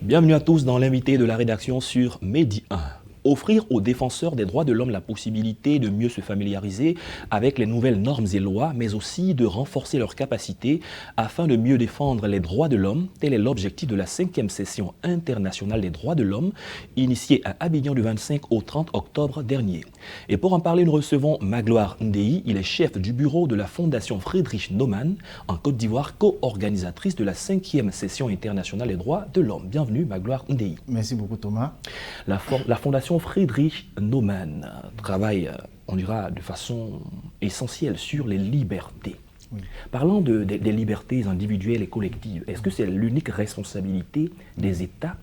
Bienvenue à tous dans l'invité de la rédaction sur Medi 1. Offrir aux défenseurs des droits de l'homme la possibilité de mieux se familiariser avec les nouvelles normes et lois, mais aussi de renforcer leurs capacités afin de mieux défendre les droits de l'homme, tel est l'objectif de la 5e session internationale des droits de l'homme, initiée à Abidjan du 25 au 30 octobre dernier. Et pour en parler, nous recevons Magloire Ndéhi, il est chef du bureau de la Fondation Friedrich Naumann en Côte d'Ivoire, co-organisatrice de la 5e session internationale des droits de l'homme. Bienvenue Magloire Ndéhi. Merci beaucoup Thomas. La Fondation Friedrich Naumann travaille, on dira, de façon essentielle sur les libertés. Oui. Parlant des libertés individuelles et collectives, est-ce que c'est l'unique responsabilité des États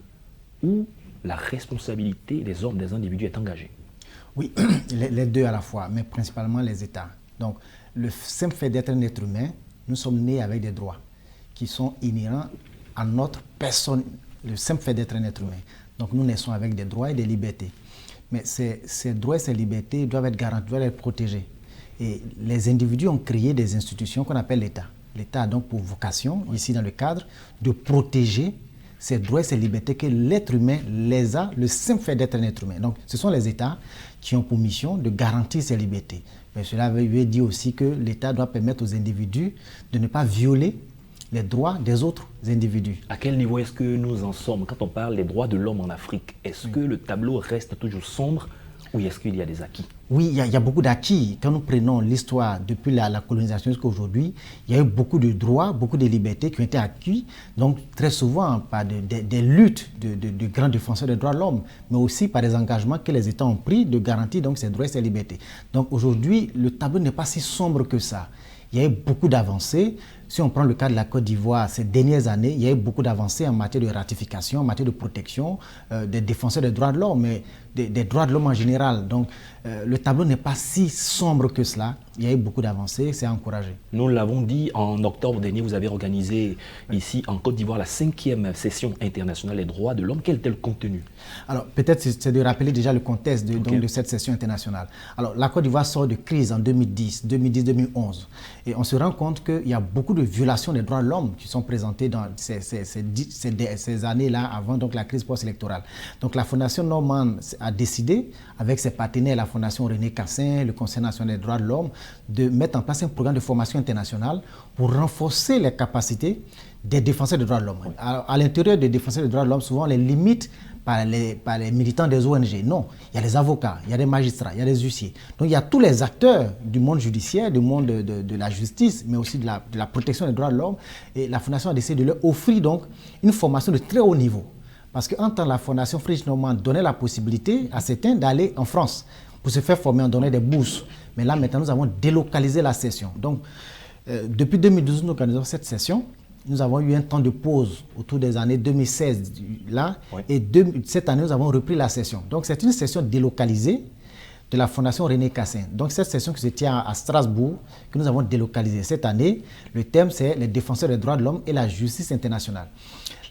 ou la responsabilité des hommes, des individus est engagée? Oui, les deux à la fois, mais principalement les États. Donc, le simple fait d'être un être humain, nous sommes nés avec des droits qui sont inhérents à notre personne, le simple fait d'être un être humain. Donc nous naissons avec des droits et des libertés. Mais ces droits et ces libertés doivent être garantis, doivent être protégés. Et les individus ont créé des institutions qu'on appelle l'État. L'État a donc pour vocation, ici dans le cadre, de protéger ces droits et ces libertés que l'être humain les a, le simple fait d'être un être humain. Donc ce sont les États qui ont pour mission de garantir ces libertés. Mais cela veut dire aussi que l'État doit permettre aux individus de ne pas violer les droits des autres individus. À quel niveau est-ce que nous en sommes quand on parle des droits de l'homme en Afrique? Est-ce que le tableau reste toujours sombre ou est-ce qu'il y a des acquis? Oui, il y a beaucoup d'acquis. Quand nous prenons l'histoire depuis la colonisation jusqu'à aujourd'hui, il y a eu beaucoup de droits, beaucoup de libertés qui ont été acquis, donc très souvent par des luttes de grands défenseurs des droits de l'homme, mais aussi par des engagements que les États ont pris de garantir donc ces droits et ces libertés. Donc aujourd'hui, le tableau n'est pas si sombre que ça. Il y a eu beaucoup d'avancées. Si on prend le cas de la Côte d'Ivoire, ces dernières années, il y a eu beaucoup d'avancées en matière de ratification, en matière de protection des défenseurs des droits de l'homme, mais des droits de l'homme en général. Donc, le tableau n'est pas si sombre que cela. Il y a eu beaucoup d'avancées, c'est encouragé. Nous l'avons dit, en octobre dernier, vous avez organisé ici en Côte d'Ivoire la 5e session internationale des droits de l'homme. Quel était le contenu? Alors, peut-être c'est de rappeler déjà le contexte de cette session internationale. Alors, la Côte d'Ivoire sort de crise en 2010-2011. Et on se rend compte qu'il y a beaucoup de violations des droits de l'homme qui sont présentées dans ces années-là avant donc, la crise post-électorale. Donc, la Fondation Naumann a décidé, avec ses partenaires, la Fondation René Cassin, le Conseil national des droits de l'homme, de mettre en place un programme de formation internationale pour renforcer les capacités des défenseurs des droits de l'homme. À l'intérieur des défenseurs des droits de l'homme, souvent on les limite par les militants des ONG. Non, il y a les avocats, il y a les magistrats, il y a les huissiers. Donc il y a tous les acteurs du monde judiciaire, du monde de la justice, mais aussi de la protection des droits de l'homme. Et la Fondation a décidé de leur offrir donc une formation de très haut niveau. Parce qu'en temps, la Fondation Friedrich Naumann donnait la possibilité à certains d'aller en France pour se faire former, on donnait des bourses. Mais là, maintenant, nous avons délocalisé la session. Donc, depuis 2012, nous organisons cette session. Nous avons eu un temps de pause autour des années 2016, là, oui. Et cette année, nous avons repris la session. Donc, c'est une session délocalisée de la Fondation René Cassin. Donc, cette session qui se tient à Strasbourg, que nous avons délocalisée cette année, le thème, c'est les défenseurs des droits de l'homme et la justice internationale.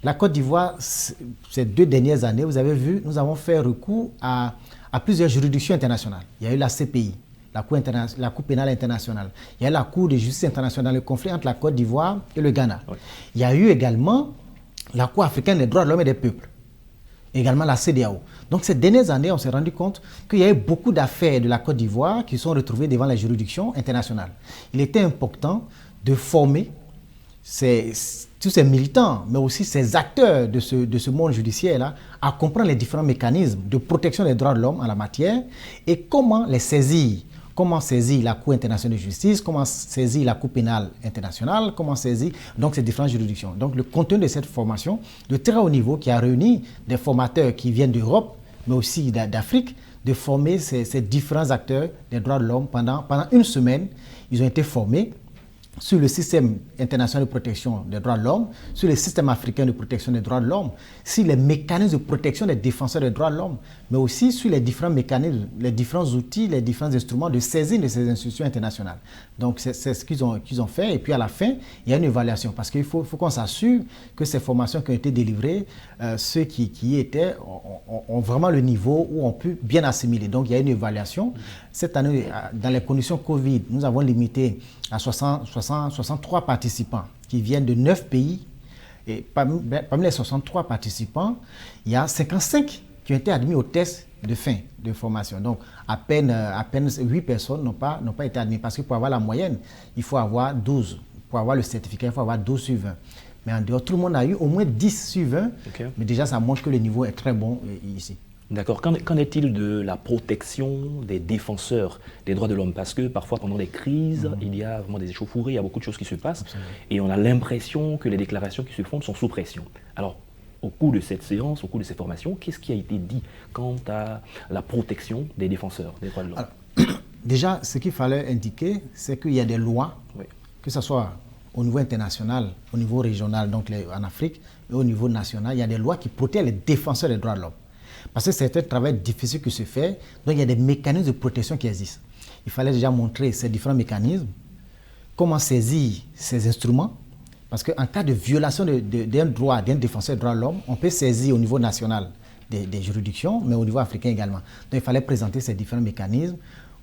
La Côte d'Ivoire, ces 2 dernières années, vous avez vu, nous avons fait recours à plusieurs juridictions internationales. Il y a eu la CPI, la Cour pénale internationale. Il y a eu la Cour de justice internationale, le conflit entre la Côte d'Ivoire et le Ghana. Oui. Il y a eu également la Cour africaine des droits de l'homme et des peuples, également la CEDEAO. Donc ces dernières années, on s'est rendu compte qu'il y a eu beaucoup d'affaires de la Côte d'Ivoire qui sont retrouvées devant les juridictions internationales. Il était important de former tous ces militants, mais aussi ces acteurs de ce monde judiciaire-là, à comprendre les différents mécanismes de protection des droits de l'homme en la matière et comment les saisir. Comment saisir la Cour internationale de justice, comment saisir la Cour pénale internationale, comment saisir donc ces différentes juridictions. Donc le contenu de cette formation de très haut niveau qui a réuni des formateurs qui viennent d'Europe, mais aussi d'Afrique, de former ces différents acteurs des droits de l'homme pendant une semaine. Ils ont été formés sur le système international de protection des droits de l'homme, sur le système africain de protection des droits de l'homme, sur les mécanismes de protection des défenseurs des droits de l'homme, mais aussi sur les différents mécanismes, les différents outils, les différents instruments de saisine de ces institutions internationales. Donc c'est ce qu'ils ont fait. Et puis à la fin, il y a une évaluation parce qu'il faut qu'on s'assure que ces formations qui ont été délivrées, ceux qui y étaient ont vraiment le niveau où on peut bien assimiler. Donc il y a une évaluation. Cette année, dans les conditions Covid, nous avons limité à 63 participants qui viennent de 9 pays Et parmi les 63 participants, il y a 55 qui ont été admis au test de fin de formation. Donc, à peine 8 personnes n'ont pas été admises. Parce que pour avoir la moyenne, il faut avoir 12. Pour avoir le certificat, il faut avoir 12 sur 20. Mais en dehors, tout le monde a eu au moins 10 sur 20. Okay. Mais déjà, ça montre que le niveau est très bon ici. D'accord. Qu'en est-il de la protection des défenseurs des droits de l'homme? Parce que parfois, pendant les crises, il y a vraiment des échauffourées, il y a beaucoup de choses qui se passent. Absolument. Et on a l'impression que les déclarations qui se font sont sous pression. Alors, au cours de cette séance, au cours de ces formations, qu'est-ce qui a été dit quant à la protection des défenseurs des droits de l'homme? Déjà, ce qu'il fallait indiquer, c'est qu'il y a des lois, que ce soit au niveau international, au niveau régional, donc en Afrique, et au niveau national, il y a des lois qui protègent les défenseurs des droits de l'homme. Parce que c'est un travail difficile qui se fait, donc il y a des mécanismes de protection qui existent. Il fallait déjà montrer ces différents mécanismes, comment saisir ces instruments, parce qu'en cas de violation d'un droit, d'un défenseur des droits de l'homme, on peut saisir au niveau national des juridictions, mais au niveau africain également. Donc il fallait présenter ces différents mécanismes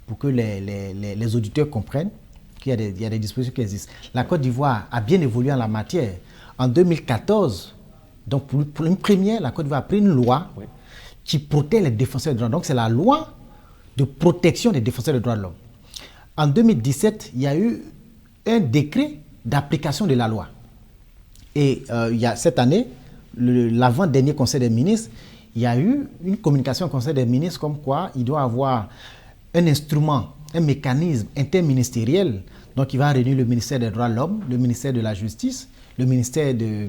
pour que les auditeurs comprennent qu'il y a des dispositions qui existent. La Côte d'Ivoire a bien évolué en la matière. En 2014, donc pour une première, la Côte d'Ivoire a pris une loi qui protège les défenseurs des droits de l'homme. Donc c'est la loi de protection des défenseurs des droits de l'homme. En 2017, il y a eu un décret d'application de la loi. Et il y a cette année, l'avant-dernier Conseil des ministres, il y a eu une communication au Conseil des ministres comme quoi il doit avoir un instrument, un mécanisme interministériel, donc il va réunir le ministère des droits de l'homme, le ministère de la justice, le ministère de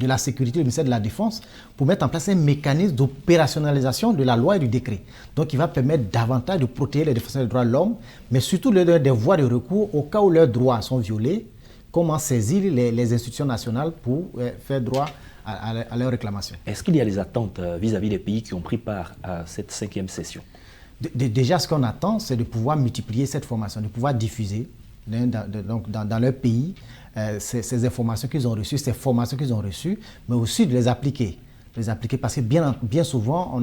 la sécurité, le ministère de la défense, pour mettre en place un mécanisme d'opérationnalisation de la loi et du décret. Donc il va permettre davantage de protéger les défenseurs des droits de l'homme, mais surtout leur donner des voies de recours au cas où leurs droits sont violés, comment saisir les institutions nationales pour faire droit à leurs réclamations. Est-ce qu'il y a des attentes vis-à-vis des pays qui ont pris part à cette 5e session? Déjà, ce qu'on attend, c'est de pouvoir multiplier cette formation, de pouvoir diffuser dans leur pays ces informations qu'ils ont reçues, ces formations qu'ils ont reçues, mais aussi de les appliquer. Parce que bien souvent,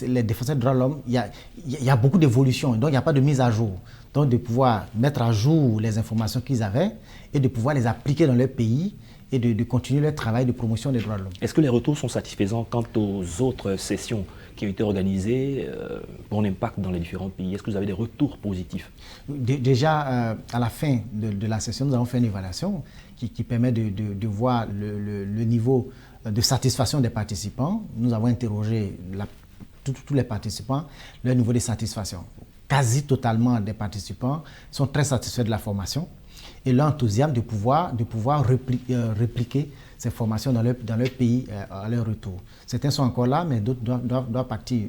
les défenseurs des droits de l'homme, il y a beaucoup d'évolutions, donc il n'y a pas de mise à jour. Donc de pouvoir mettre à jour les informations qu'ils avaient et de pouvoir les appliquer dans leur pays et de continuer leur travail de promotion des droits de l'homme. Est-ce que les retours sont satisfaisants quant aux autres sessions qui ont été organisées pour l'impact dans les différents pays? Est-ce que vous avez des retours positifs? Déjà, à la fin de la session, nous avons fait une évaluation qui permet de voir le niveau de satisfaction des participants. Nous avons interrogé tous les participants, leur niveau de satisfaction. Quasi totalement des participants sont très satisfaits de la formation et leur enthousiasme de pouvoir répliquer ces formations dans leur pays à leur retour. Certains sont encore là, mais d'autres doivent partir.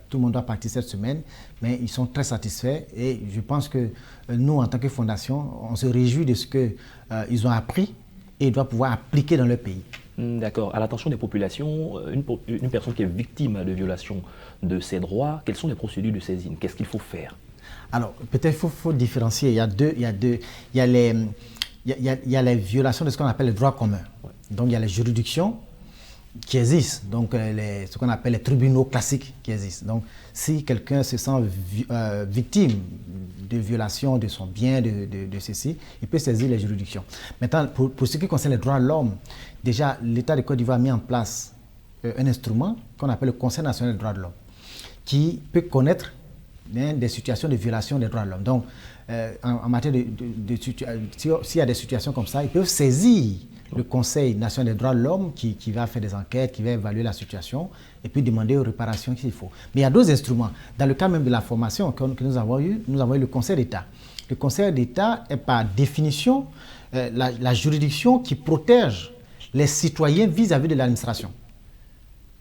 Tout le monde doit partir cette semaine, mais ils sont très satisfaits et je pense que nous, en tant que fondation, on se réjouit de ce qu'ils ont appris et ils doivent pouvoir appliquer dans leur pays. D'accord. À l'attention des populations, une personne qui est victime de violation de ses droits, quelles sont les procédures de saisine? Qu'est-ce qu'il faut faire? Alors, peut-être qu'il faut différencier. Il y a les violations de ce qu'on appelle les droits communs. Ouais. Donc, il y a les juridictions qui existent, donc ce qu'on appelle les tribunaux classiques qui existent. Donc, si quelqu'un se sent victime de violation de son bien, de ceci, il peut saisir les juridictions. Maintenant, pour ce qui concerne les droits de l'homme, déjà, l'État de Côte d'Ivoire a mis en place un instrument qu'on appelle le Conseil national des droits de l'homme, qui peut connaître des situations de violation des droits de l'homme. Donc, en matière s'il y a des situations comme ça, ils peuvent saisir le Conseil national des droits de l'homme qui va faire des enquêtes, qui va évaluer la situation et puis demander aux réparations qu'il faut. Mais il y a d'autres instruments. Dans le cas même de la formation que nous avons eu le Conseil d'État. Le Conseil d'État est par définition la juridiction qui protège les citoyens vis-à-vis de l'administration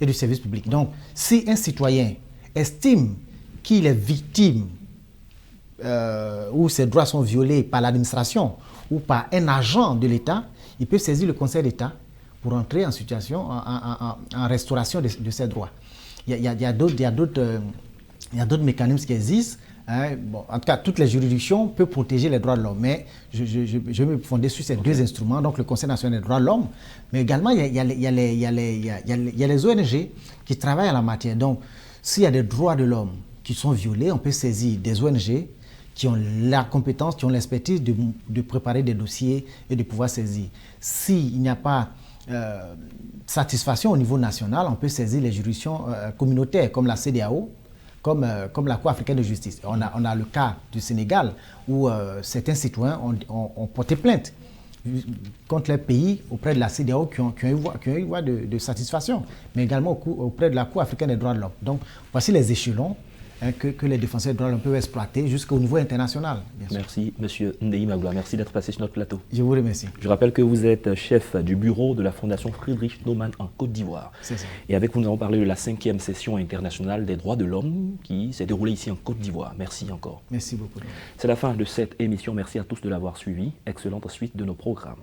et du service public. Donc, si un citoyen estime qu'il est victime ou ses droits sont violés par l'administration ou par un agent de l'État, il peut saisir le Conseil d'État pour entrer en situation, en restauration de ses droits. Il y a d'autres mécanismes qui existent. Hein. Bon, en tout cas, toutes les juridictions peuvent protéger les droits de l'homme, mais je vais me fonder sur ces deux instruments, donc le Conseil national des droits de l'homme, mais également il y a les ONG qui travaillent en la matière. Donc, s'il y a des droits de l'homme qui sont violés, on peut saisir des ONG qui ont la compétence, qui ont l'expertise de préparer des dossiers et de pouvoir saisir. S'il n'y a pas satisfaction au niveau national, on peut saisir les juridictions communautaires comme la CEDEAO, comme la Cour africaine de justice. On a le cas du Sénégal où certains citoyens ont porté plainte contre les pays auprès de la CEDEAO qui ont eu voie de satisfaction, mais également auprès de la Cour africaine des droits de l'homme. Donc, voici les échelons que les défenseurs des droits de l'homme peuvent exploiter jusqu'au niveau international. Bien sûr. Merci, M. Ndéhi Magloire. Merci d'être passé sur notre plateau. Je vous remercie. Je rappelle que vous êtes chef du bureau de la Fondation Friedrich Naumann en Côte d'Ivoire. C'est ça. Et avec vous, nous avons parlé de la 5e session internationale des droits de l'homme qui s'est déroulée ici en Côte d'Ivoire. Merci encore. Merci beaucoup. C'est la fin de cette émission. Merci à tous de l'avoir suivi. Excellente suite de nos programmes.